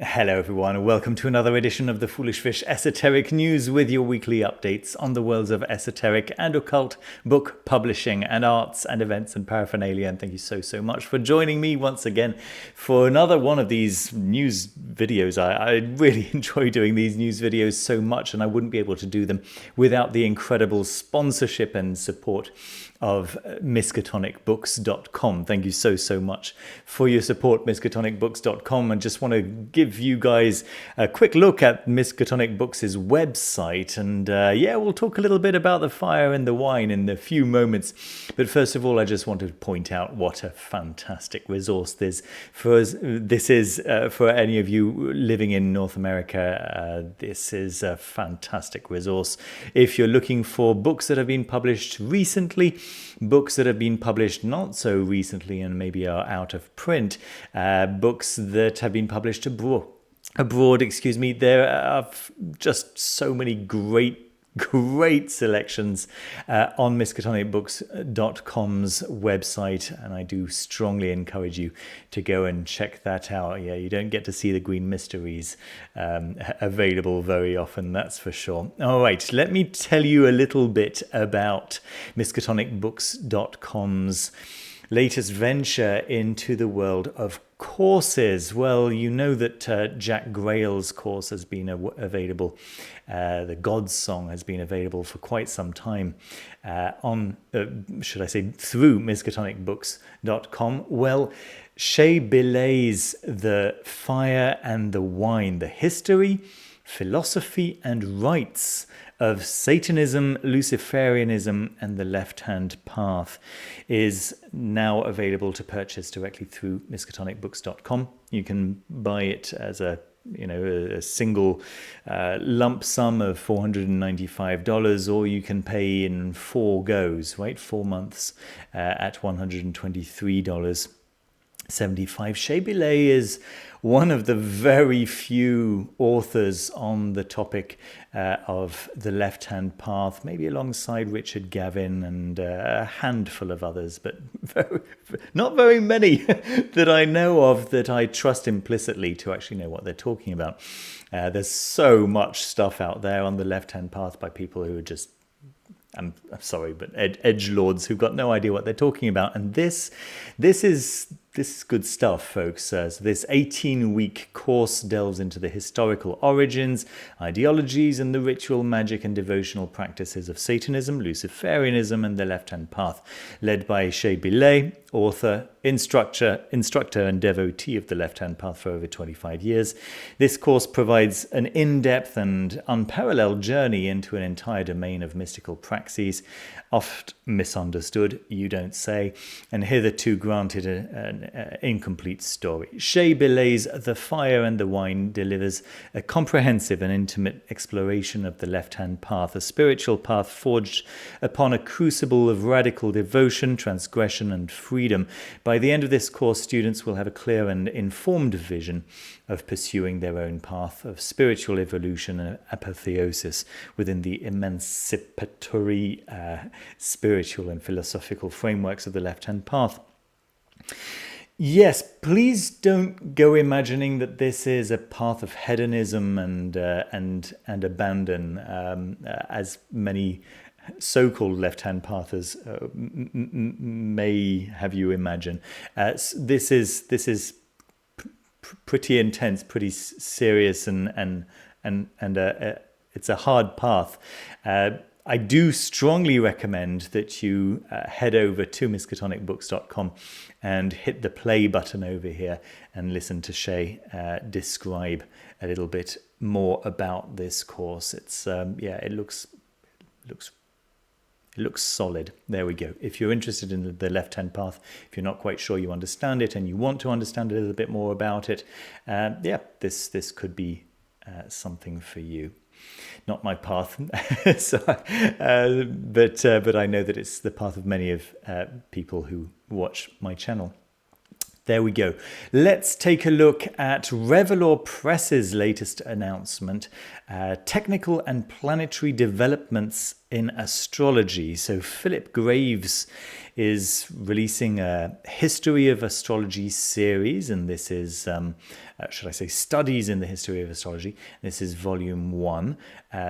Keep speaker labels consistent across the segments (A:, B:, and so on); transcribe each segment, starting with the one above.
A: Hello everyone, and welcome to another edition of the Foolish Fish Esoteric News with your weekly updates on the worlds of esoteric and occult, book publishing and arts and events and paraphernalia. And thank you so much for joining me once again for another one of these news videos. I really enjoy doing these news videos so much, and I wouldn't be able to do them without the incredible sponsorship and support of miskatonicbooks.com. Thank you so much for your support, miskatonicbooks.com. And just want to give you guys a quick look at Miskatonic Books' website. And we'll talk a little bit about the fire and the wine in a few moments. But first of all, I just want to point out what a fantastic resource this is for any of you living in North America. This is a fantastic resource. If you're looking for books that have been published recently, books that have been published not so recently and maybe are out of print, books that have been published abroad, there are just so many great selections on miskatonicbooks.com's website, and I do strongly encourage you to go and check that out. Yeah, you don't get to see the green mysteries available very often, that's for sure. All right, let me tell you a little bit about miskatonicbooks.com's latest venture into the world of courses. Well, you know that Jack Grail's course has been available. The God's Song has been available for quite some time through miskatonicbooks.com. Well, Shea Belay's The Fire and the Wine, the history, philosophy and rites of Satanism, Luciferianism, and the Left-Hand Path is now available to purchase directly through miskatonicbooks.com. You can buy it as a single lump sum of $495, or you can pay in 4 goes, right? 4 months at $123.75. Shea Belay is one of the very few authors on the topic of the left-hand path, maybe alongside Richard Gavin and a handful of others, but not very many that I know of that I trust implicitly to actually know what they're talking about. There's so much stuff out there on the left-hand path by people who are just, I'm sorry, but edgelords who've got no idea what they're talking about. And this is good stuff, folks. So this 18-week course delves into the historical origins, ideologies, and the ritual, magic, and devotional practices of Satanism, Luciferianism, and the Left-Hand Path, led by Shea Belay, author, instructor, and devotee of the Left-Hand Path for over 25 years. This course provides an in-depth and unparalleled journey into an entire domain of mystical praxis, oft misunderstood, you don't say, and hitherto granted an incomplete story. Shea Belay's The Fire and the Wine delivers a comprehensive and intimate exploration of the left-hand path, a spiritual path forged upon a crucible of radical devotion, transgression, and freedom. By the end of this course, students will have a clear and informed vision of pursuing their own path of spiritual evolution and apotheosis within the emancipatory spiritual and philosophical frameworks of the left-hand path. Yes, please don't go imagining that this is a path of hedonism and abandon, as many so-called left-hand pathers may have you imagine. This is pretty intense, pretty serious, and it's a hard path. I do strongly recommend that you head over to miskatonicbooks.com and hit the play button over here and listen to Shea describe a little bit more about this course. It's it looks solid. There we go. If you're interested in the left-hand path, if you're not quite sure you understand it and you want to understand a little bit more about it, this could be something for you. Not my path, but I know that it's the path of many of people who watch my channel. There we go. Let's take a look at Revelor Press's latest announcement. Technical and planetary developments in Astrology. So Philip Graves is releasing a History of Astrology series, and this is, should I say, Studies in the History of Astrology. This is volume 1,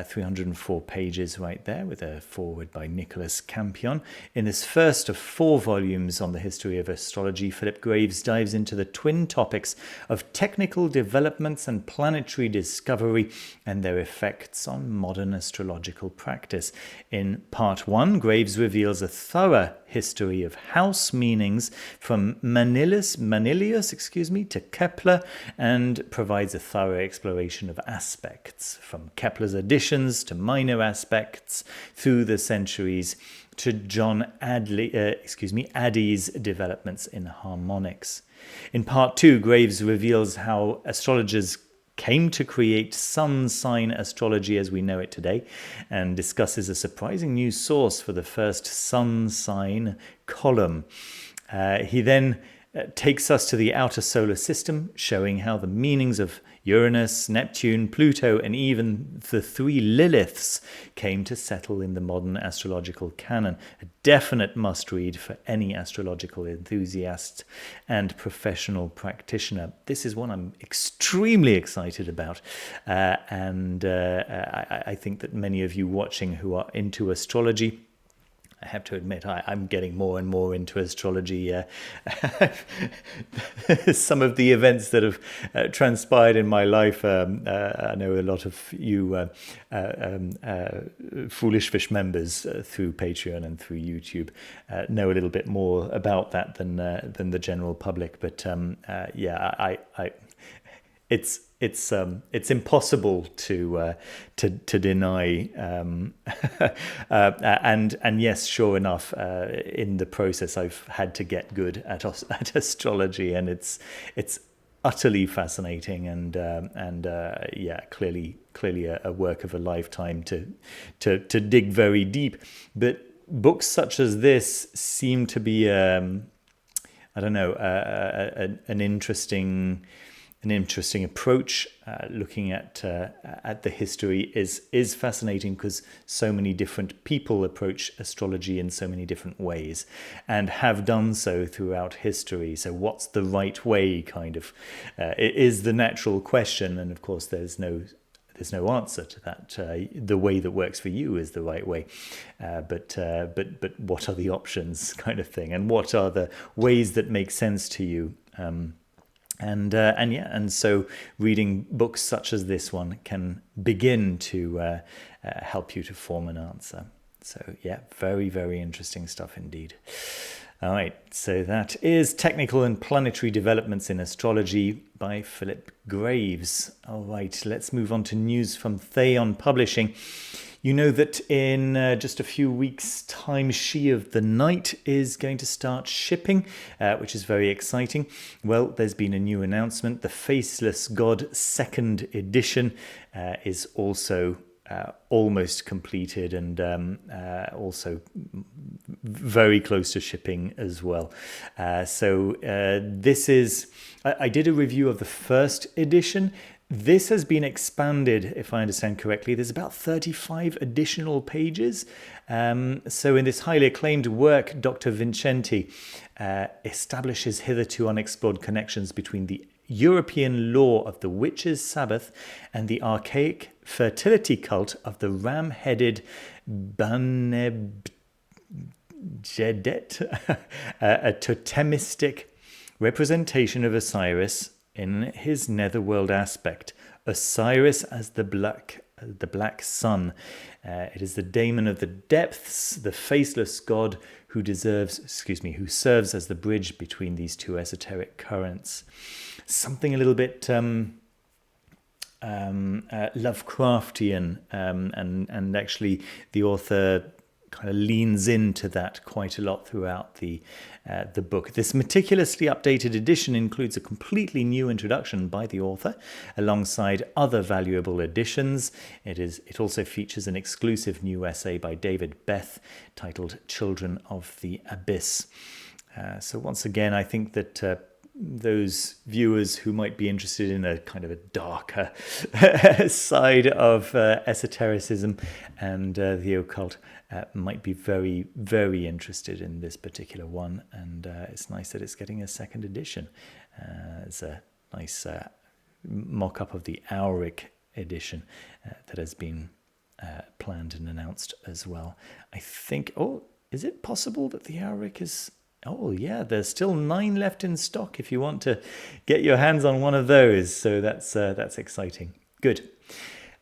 A: 304 pages right there, with a foreword by Nicholas Campion. In this first of 4 volumes on the history of astrology, Philip Graves dives into the twin topics of technical developments and planetary discovery and their effects on modern astrological practice. In part 1, Graves reveals a thorough history of house meanings from Manilius to Kepler, and provides a thorough exploration of aspects from Kepler's additions to minor aspects through the centuries to John Addy's developments in harmonics. In part 2, Graves reveals how astrologers came to create sun sign astrology as we know it today, and discusses a surprising new source for the first sun sign column. He then takes us to the outer solar system, showing how the meanings of Uranus, Neptune, Pluto, and even the 3 Liliths came to settle in the modern astrological canon. A definite must-read for any astrological enthusiast and professional practitioner. This is one I'm extremely excited about, and I think that many of you watching who are into astrology, I have to admit, I'm getting more and more into astrology. Some of the events that have transpired in my life, I know a lot of you Foolish Fish members through Patreon and through YouTube know a little bit more about that than the general public. But it's impossible to deny, and yes, sure enough, in the process I've had to get good at astrology, and it's utterly fascinating, and clearly a work of a lifetime to dig very deep. But books such as this seem to be an interesting approach. Looking at the history is fascinating, because so many different people approach astrology in so many different ways, and have done so throughout history. So what's the right way, kind of, it is the natural question, and of course there's no answer to that. The way that works for you is the right way, but what are the options, kind of thing, and what are the ways that make sense to you? And so reading books such as this one can begin to help you to form an answer. So yeah, very, very interesting stuff indeed. All right, so that is Technical and Planetary Developments in Astrology by Philip Graves. All right, let's move on to news from Theon Publishing. You know that in just a few weeks' time, She of the Night is going to start shipping, which is very exciting. Well, there's been a new announcement. The Faceless God 2nd edition is also almost completed, and also very close to shipping as well. So this is... I did a review of the first edition. This has been expanded, if I understand correctly. There's about 35 additional pages. So in this highly acclaimed work, Dr. Vincenti establishes hitherto unexplored connections between the European law of the witches' Sabbath and the archaic fertility cult of the ram-headed Banebjedet, a totemistic representation of Osiris in his netherworld aspect. Osiris as the black sun. It is the daemon of the depths, the faceless god who serves as the bridge between these two esoteric currents. Something a little bit Lovecraftian, and actually the author kind of leans into that quite a lot throughout the book. This meticulously updated edition includes a completely new introduction by the author, alongside other valuable additions. It also features an exclusive new essay by David Beth titled "Children of the Abyss." So once again, I think that those viewers who might be interested in a kind of a darker side of esotericism and the occult might be very, very interested in this particular one. And it's nice that it's getting a second edition. It's a nice mock-up of the Auric edition that has been planned and announced as well. I think, is it possible that the Auric is... Oh, yeah, there's still 9 left in stock if you want to get your hands on one of those. So that's exciting. Good.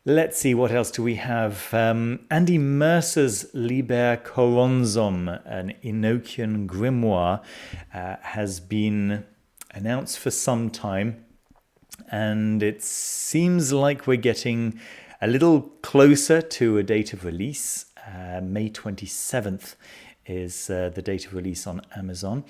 A: Let's see, what else do we have? Andy Mercer's Liber Coronzom, an Enochian grimoire, has been announced for some time. And it seems like we're getting a little closer to a date of release. May 27th is the date of release on Amazon.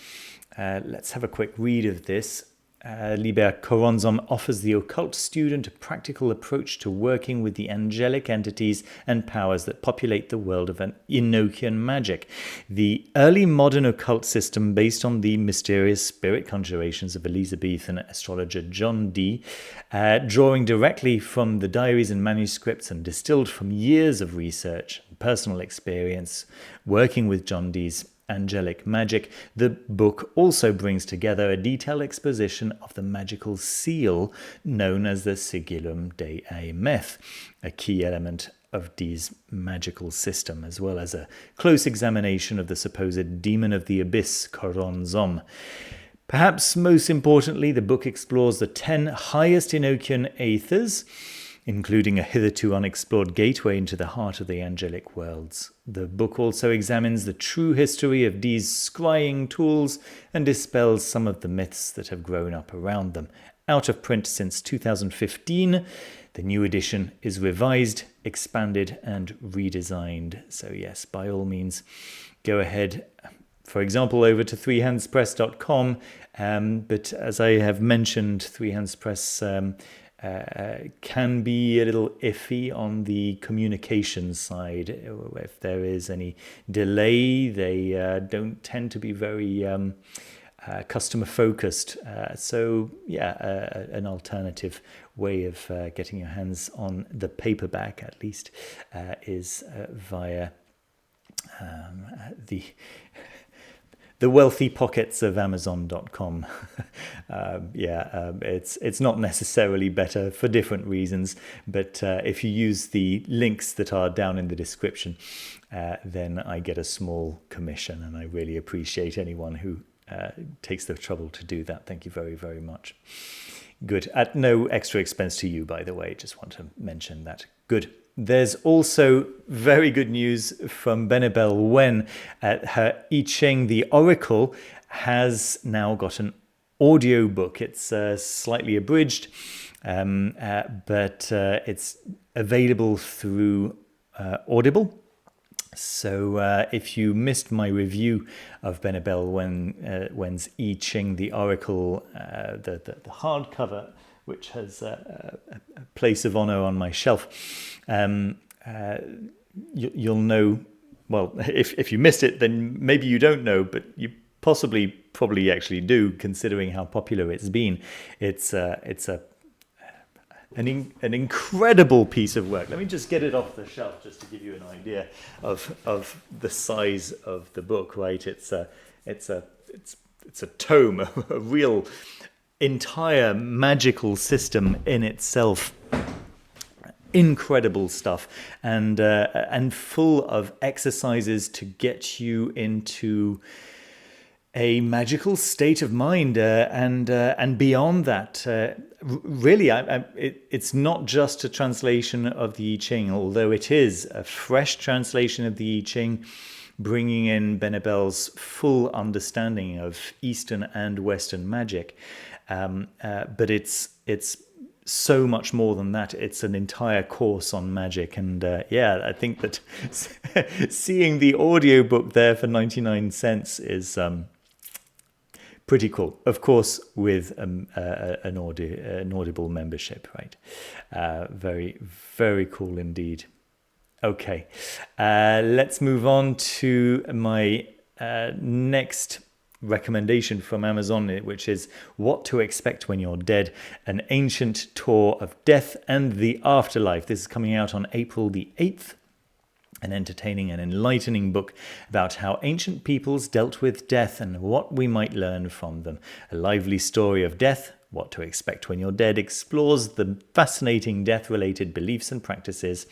A: Let's have a quick read of this. Liber Coronzom offers the occult student a practical approach to working with the angelic entities and powers that populate the world of Enochian magic. The early modern occult system, based on the mysterious spirit conjurations of Elizabethan astrologer John Dee, drawing directly from the diaries and manuscripts and distilled from years of research and personal experience working with John Dee's angelic magic, the book also brings together a detailed exposition of the magical seal known as the Sigillum Dei Meth, a key element of Dee's magical system, as well as a close examination of the supposed demon of the abyss, Coronzom. Perhaps most importantly, the book explores the 10 highest Enochian aethers, including a hitherto unexplored gateway into the heart of the angelic worlds. The book also examines the true history of Dee's scrying tools and dispels some of the myths that have grown up around them. Out of print since 2015, the new edition is revised, expanded, and redesigned. So yes, by all means, go ahead, for example, over to threehandspress.com. But as I have mentioned, Three Hands Press can be a little iffy on the communication side. If there is any delay, they don't tend to be very customer focused. So yeah, an alternative way of getting your hands on the paperback, at least, is via the wealthy pockets of Amazon.com. It's not necessarily better for different reasons, but if you use the links that are down in the description, then I get a small commission, and I really appreciate anyone who takes the trouble to do that. Thank you very, very much. Good. At no extra expense to you, by the way. Just want to mention that. Good. There's also very good news from Benebell Wen. Her I Ching, the Oracle, has now got an audiobook. It's slightly abridged, but it's available through Audible. So if you missed my review of Benebell Wen's I Ching, the Oracle, the hardcover, which has a place of honor on my shelf, you'll know. Well, if you missed it, then maybe you don't know, but you probably actually do, considering how popular it's been. It's an incredible piece of work. Let me just get it off the shelf just to give you an idea of the size of the book. Right, it's a tome, a real entire magical system in itself. Incredible stuff, and full of exercises to get you into a magical state of mind, and beyond that. Really, it's not just a translation of the I Ching, although it is a fresh translation of the I Ching, bringing in Benebell's full understanding of Eastern and Western magic. But it's so much more than that. It's an entire course on magic. And I think that seeing the audiobook there for 99 cents is pretty cool. Of course, with an Audible membership, right? Very, very cool indeed. Okay, let's move on to my next recommendation from Amazon, which is What to Expect When You're Dead, an ancient tour of death and the afterlife. This is coming out on April the 8th. An entertaining and enlightening book about how ancient peoples dealt with death and what we might learn from them. A lively story of death, What to Expect When You're Dead, explores the fascinating death-related beliefs and practices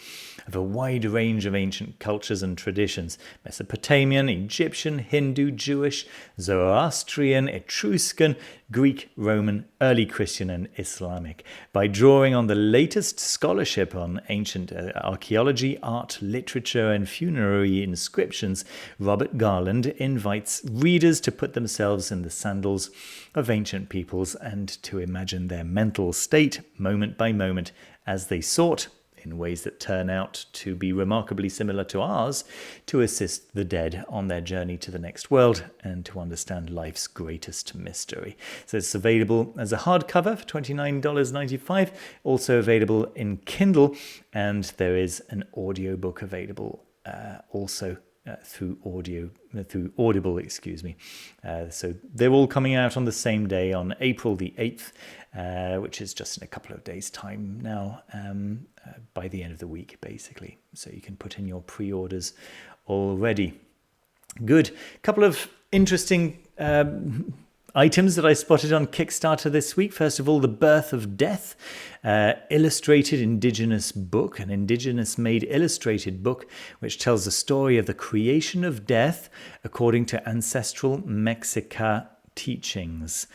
A: of a wide range of ancient cultures and traditions: Mesopotamian, Egyptian, Hindu, Jewish, Zoroastrian, Etruscan, Greek, Roman, early Christian and Islamic. By drawing on the latest scholarship on ancient archaeology, art, literature and funerary inscriptions, Robert Garland invites readers to put themselves in the sandals of ancient peoples and to imagine their mental state moment by moment as they sought, in ways that turn out to be remarkably similar to ours, to assist the dead on their journey to the next world and to understand life's greatest mystery. So it's available as a hardcover for $29.95, also available in Kindle, and there is an audiobook available also through Audible, so they're all coming out on the same day, on April the 8th, which is just in a couple of days' time now, by the end of the week, basically. So you can put in your pre-orders already. Good. A couple of interesting items that I spotted on Kickstarter this week. First of all, The Birth of Death, illustrated indigenous book, an indigenous-made illustrated book, which tells the story of the creation of death according to ancestral Mexica teachings.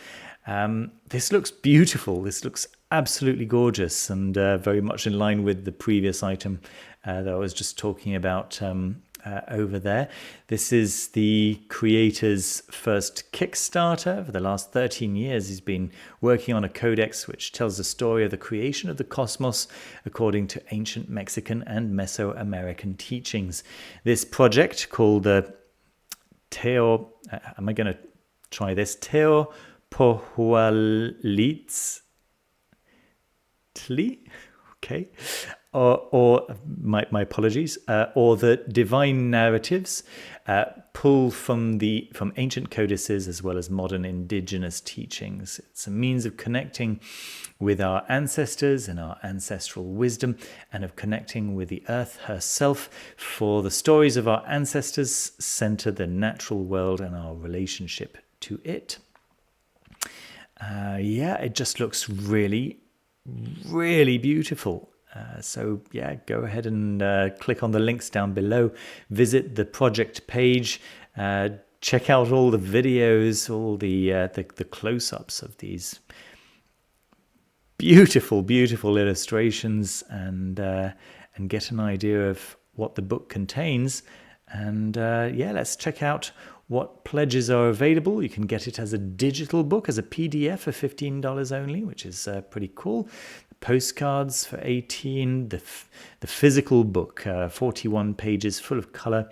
A: This looks beautiful. This looks absolutely gorgeous, and very much in line with the previous item that I was just talking about over there. This is the creator's first Kickstarter. For the last 13 years, he's been working on a codex which tells the story of the creation of the cosmos according to ancient Mexican and Mesoamerican teachings. This project, called the Teopohualitztli, okay, or my apologies, or the divine narratives, pull from ancient codices as well as modern indigenous teachings. It's a means of connecting with our ancestors and our ancestral wisdom, and of connecting with the earth herself, for the stories of our ancestors center the natural world and our relationship to it. It just looks really, really beautiful. So go ahead and click on the links down below. Visit the project page. Check out all the videos, all the close-ups of these beautiful, beautiful illustrations, and get an idea of what the book contains. And let's check out what pledges are available. You can get it as a digital book, as a PDF for $15 only, which is pretty cool. Postcards for $18, the physical book, 41 pages, full of color,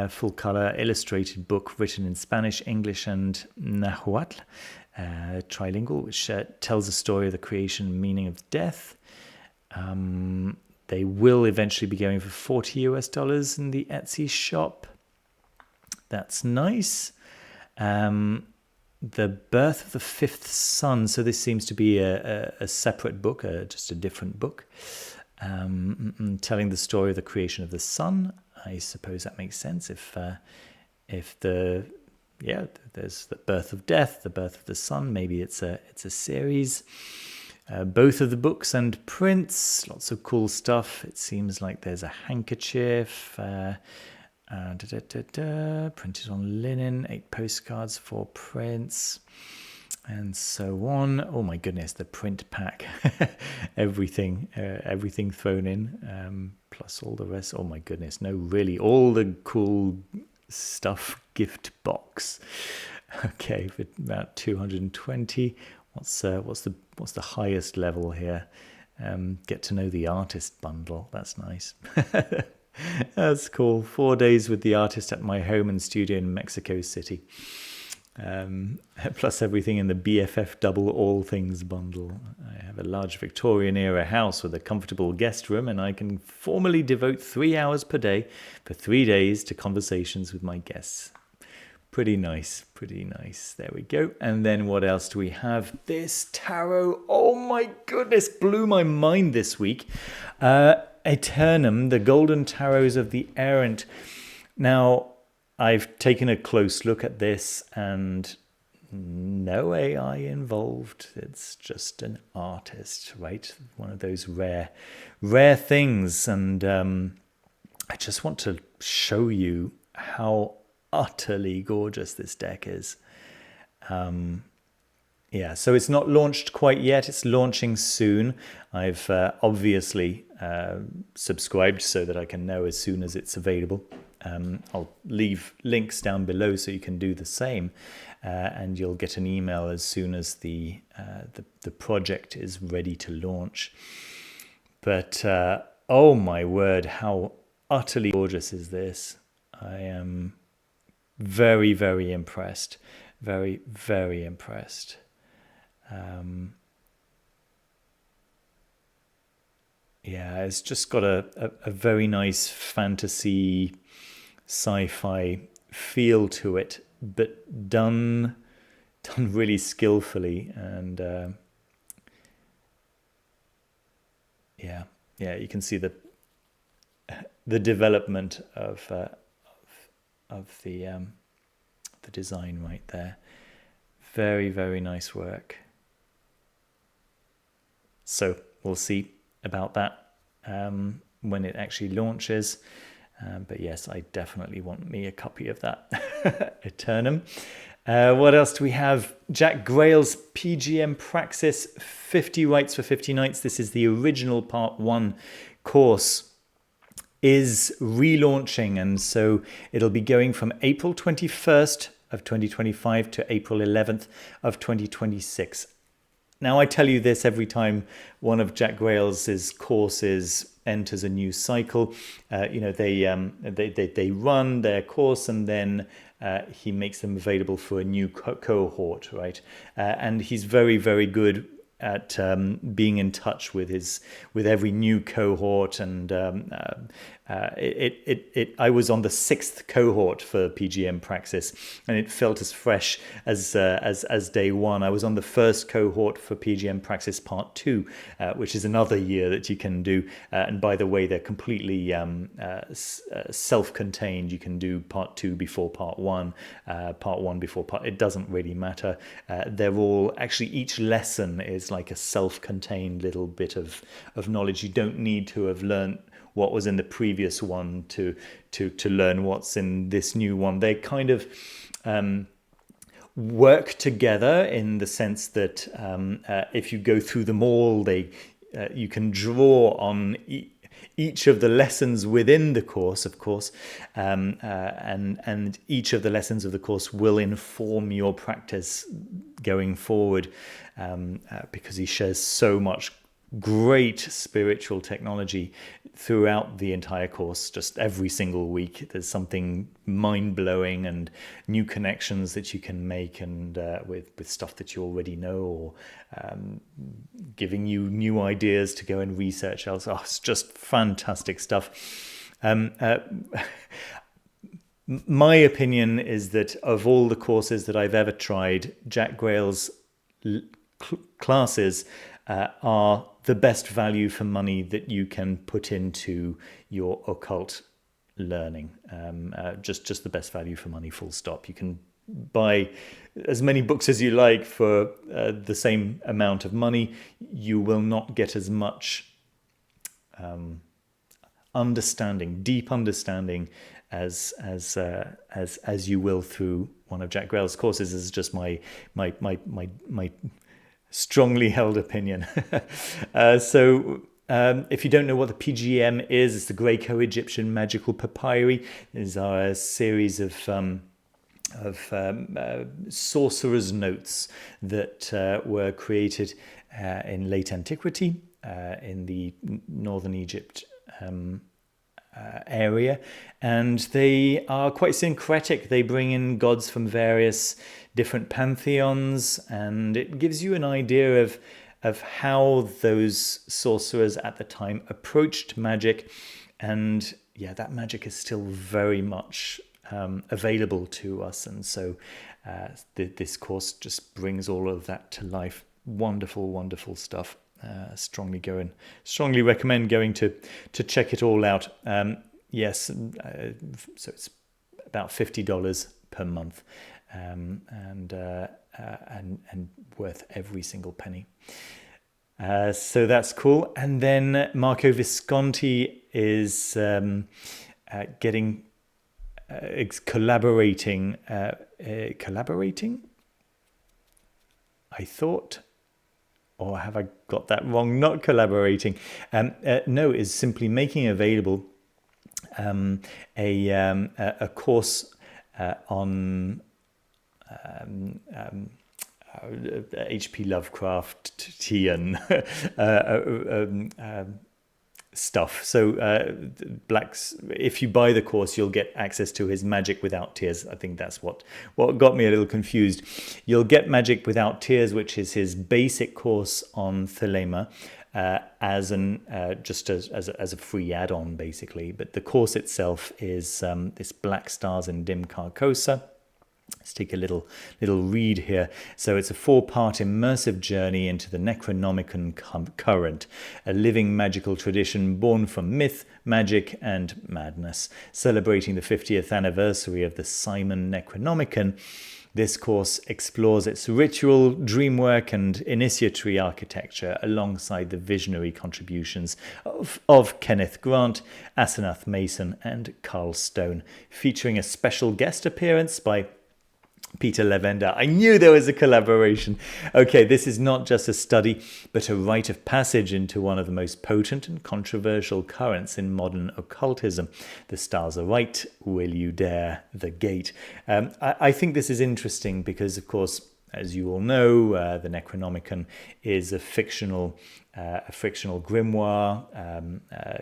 A: full color illustrated book written in Spanish, English, and Nahuatl, trilingual, which tells the story of the creation and meaning of death. They will eventually be going for $40 in the Etsy shop. That's nice. The Birth of the Fifth Sun. So this seems to be a separate book, just a different book, telling the story of the creation of the sun. I suppose that makes sense if there's the birth of death, the birth of the sun. Maybe it's a series. Both of the books and prints, lots of cool stuff. It seems like there's a handkerchief. Printed on linen, 8 postcards, 4 prints, and so on. Oh my goodness, the print pack, everything thrown in, plus all the rest. Oh my goodness, no, really, all the cool stuff. Gift box. Okay, for about 220. What's the highest level here? Get to know the artist bundle. That's nice. That's cool. 4 days with the artist at my home and studio in Mexico City. Plus everything in the BFF double all things bundle. I have a large Victorian era house with a comfortable guest room, and I can formally devote 3 hours per day for 3 days to conversations with my guests. Pretty nice, pretty nice. There we go. And then what else do we have? This tarot, oh my goodness, blew my mind this week. Aeternum, the golden tarots of the Errant. Now, I've taken a close look at this, and no AI involved. It's just an artist, right? One of those rare things. And I just want to show you how utterly gorgeous this deck is. Yeah, so it's not launched quite yet. It's launching soon. I've obviously subscribed so that I can know as soon as it's available. I'll leave links down below so you can do the same, and you'll get an email as soon as the project is ready to launch. But oh my word, how utterly gorgeous is this? I am very, very impressed. Very, very impressed. Yeah, it's just got a very nice fantasy sci-fi feel to it, but done really skillfully. And yeah, you can see the development of the design right there. Very, very nice work. So we'll see about that when it actually launches. But yes, I definitely want me a copy of that Aeternum. What else do we have? Jack Grail's PGM Praxis 50 Rights for 50 Nights. This is the original Part 1 course. Is relaunching, and so it'll be going from April 21st of 2025 to April 11th of 2026. Now, I tell you this every time one of Jack Grail's courses enters a new cycle. They run their course, and then he makes them available for a new cohort, right? And he's very, very good at being in touch with every new cohort, and I was on the 6th cohort for PGM Praxis, and it felt as fresh as day one. I was on the first cohort for PGM Praxis Part 2, which is another year that you can do. And by the way, they're completely self-contained. You can do Part 2 before Part 1, Part 1 before Part. It doesn't really matter. They're all actually, each lesson is like a self-contained little bit of knowledge. You don't need to have learned what was in the previous one to learn what's in this new one. They kind of work together in the sense that if you go through them all, you can draw on each of the lessons within the course, of course, and each of the lessons of the course will inform your practice going forward, because he shares so much great spiritual technology throughout the entire course. Just every single week there's something mind-blowing and new connections that you can make, and with stuff that you already know, or giving you new ideas to go and research else. Oh, it's just fantastic stuff. My opinion is that of all the courses that I've ever tried, Jack Grail's classes are the best value for money that you can put into your occult learning. Just the best value for money, full stop. You can buy as many books as you like for the same amount of money. You will not get as much understanding, deep understanding, as you will through one of Jack Grail's courses. Is just my strongly held opinion. So if you don't know what the PGM is, it's the Greco-Egyptian Magical Papyri. These are a series of sorcerer's notes that were created in late antiquity in the northern Egypt area, and they are quite syncretic. They bring in gods from various different pantheons, and it gives you an idea of how those sorcerers at the time approached magic. And yeah, that magic is still very much available to us. And so this course just brings all of that to life. Wonderful, wonderful stuff. Strongly recommend going to check it all out. Yes, so it's about $50 per month, and worth every single penny. So that's cool. And then Marco Visconti is collaborating. I thought, or have I got that wrong? Not collaborating. No, is simply making available a course on H.P. Lovecraftian stuff. So if you buy the course, you'll get access to his Magic Without Tears. I think that's what got me a little confused. You'll get Magic Without Tears, which is his basic course on Thelema, as a free add-on, basically. But the course itself is this Black Stars and Dim Carcosa. Let's take a little read here. So it's a 4-part immersive journey into the Necronomicon current, a living magical tradition born from myth, magic, and madness. Celebrating the 50th anniversary of the Simon Necronomicon, this course explores its ritual, dreamwork, and initiatory architecture alongside the visionary contributions of Kenneth Grant, Asenath Mason, and Carl Stone, featuring a special guest appearance by Peter Levenda. I knew there was a collaboration. Okay, this is not just a study, but a rite of passage into one of the most potent and controversial currents in modern occultism. The stars are right. Will you dare the gate? I think this is interesting because, of course, as you all know, the Necronomicon is a fictional grimoire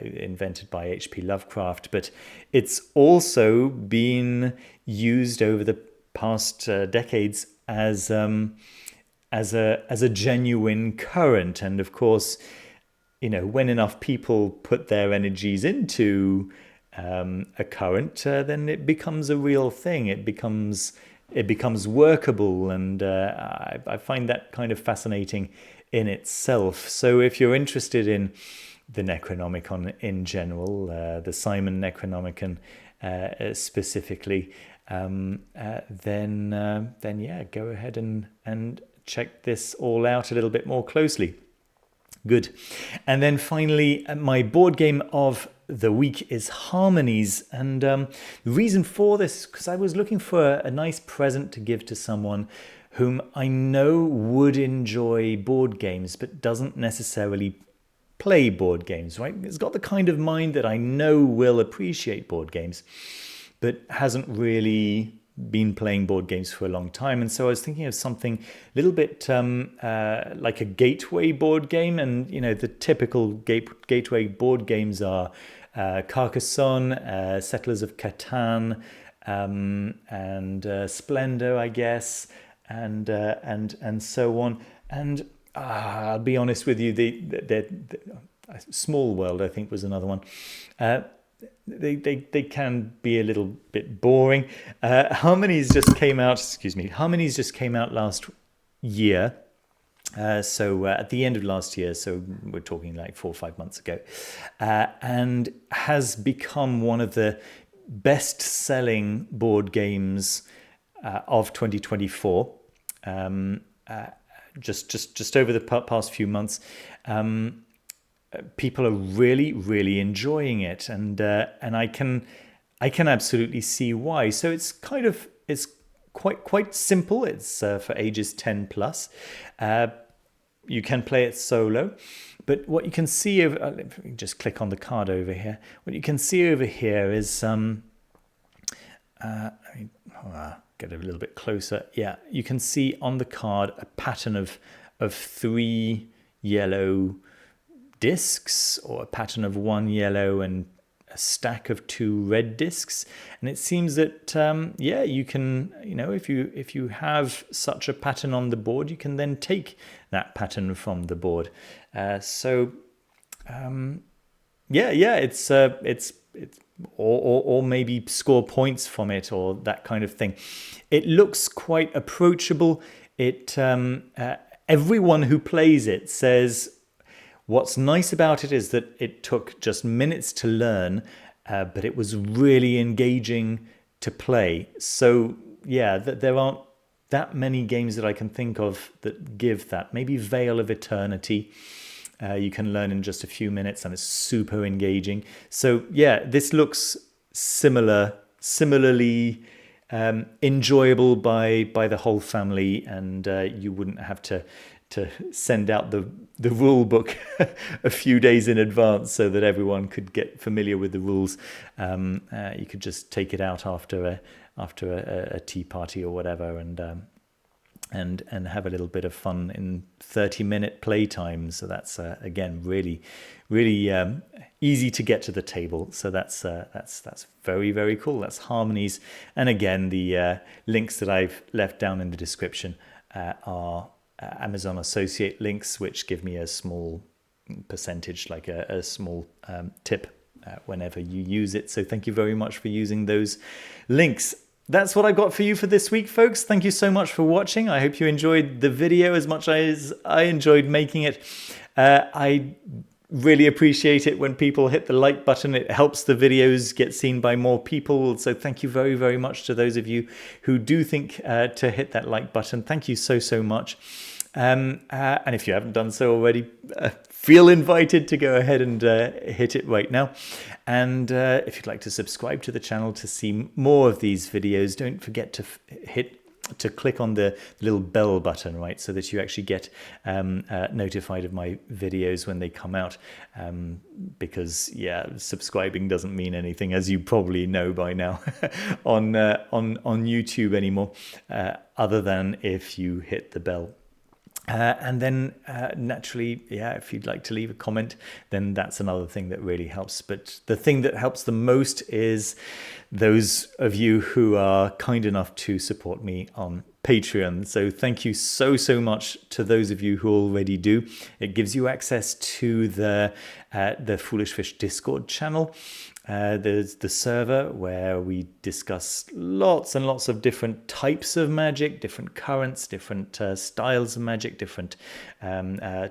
A: invented by H.P. Lovecraft, but it's also been used over the past decades as a genuine current. And of course, when enough people put their energies into a current, then it becomes a real thing. It becomes workable, and I find that kind of fascinating in itself. So if you're interested in the Necronomicon in general, the Simon Necronomicon specifically, then yeah, go ahead and check this all out a little bit more closely. Good. And then finally, my board game of the week is Harmonies. And the reason for this is because I was looking for a nice present to give to someone whom I know would enjoy board games, but doesn't necessarily play board games, right? It's got the kind of mind that I know will appreciate board games, but hasn't really been playing board games for a long time. And so I was thinking of something a little bit like a gateway board game. And, the typical gateway board games are Carcassonne, Settlers of Catan, and Splendor, I guess, and so on. And I'll be honest with you, the Small World, I think, was another one. They can be a little bit boring. Harmonies just came out. Harmonies just came out last year. So at the end of last year, so we're talking like 4 or 5 months ago, and has become one of the best-selling board games of 2024. Just over the past few months. People are really, really enjoying it, and I can absolutely see why. So it's quite simple. It's for ages 10 plus. You can play it solo, but what you can see let me just click on the card over here. What you can see over here is let me get a little bit closer. Yeah, you can see on the card a pattern of 3 yellow discs, or a pattern of 1 yellow and a stack of 2 red discs. And it seems that you can, if you have such a pattern on the board, you can then take that pattern from the board. It's or maybe score points from it or that kind of thing. It looks quite approachable. Everyone who plays it says what's nice about it is that it took just minutes to learn, but it was really engaging to play. So yeah, there aren't that many games that I can think of that give that. Maybe Veil of Eternity. You can learn in just a few minutes and it's super engaging. So yeah, this looks similarly enjoyable by the whole family, and you wouldn't have to send out the rule book a few days in advance so that everyone could get familiar with the rules. You could just take it out after a tea party or whatever, and have a little bit of fun in 30-minute playtime. So that's again really easy to get to the table. So that's very, very cool. That's Harmonies, and again the links that I've left down in the description are Amazon associate links, which give me a small percentage, like a small tip whenever you use it. So thank you very much for using those links. That's what I've got for you for this week, folks. Thank you so much for watching. I hope you enjoyed the video as much as I enjoyed making it. I really appreciate it when people hit the like button. It helps the videos get seen by more people. So thank you very, very much to those of you who do think to hit that like button. Thank you so much. And if you haven't done so already, feel invited to go ahead and hit it right now. And if you'd like to subscribe to the channel to see more of these videos, don't forget to click on the little bell button, right, so that you actually get notified of my videos when they come out. Because yeah, subscribing doesn't mean anything, as you probably know by now, on YouTube anymore, other than if you hit the bell. And then naturally, yeah, if you'd like to leave a comment, then that's another thing that really helps. But the thing that helps the most is those of you who are kind enough to support me on Patreon. So thank you so much to those of you who already do. It gives you access to the Foolish Fish Discord channel. There's the server where we discuss lots and lots of different types of magic, different currents, different styles of magic, different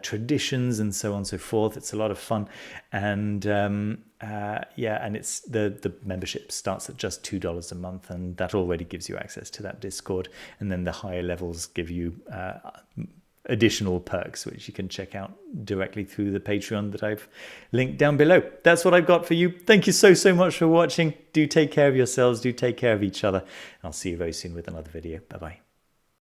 A: traditions, and so on and so forth. It's a lot of fun. And yeah, and it's the membership starts at just $2 a month, and that already gives you access to that Discord. And then the higher levels give you additional perks, which you can check out directly through the Patreon that I've linked down below. That's what I've got for you. Thank you so much for watching. Do take care of yourselves. Do take care of each other. I'll see you very soon with another video. Bye-bye.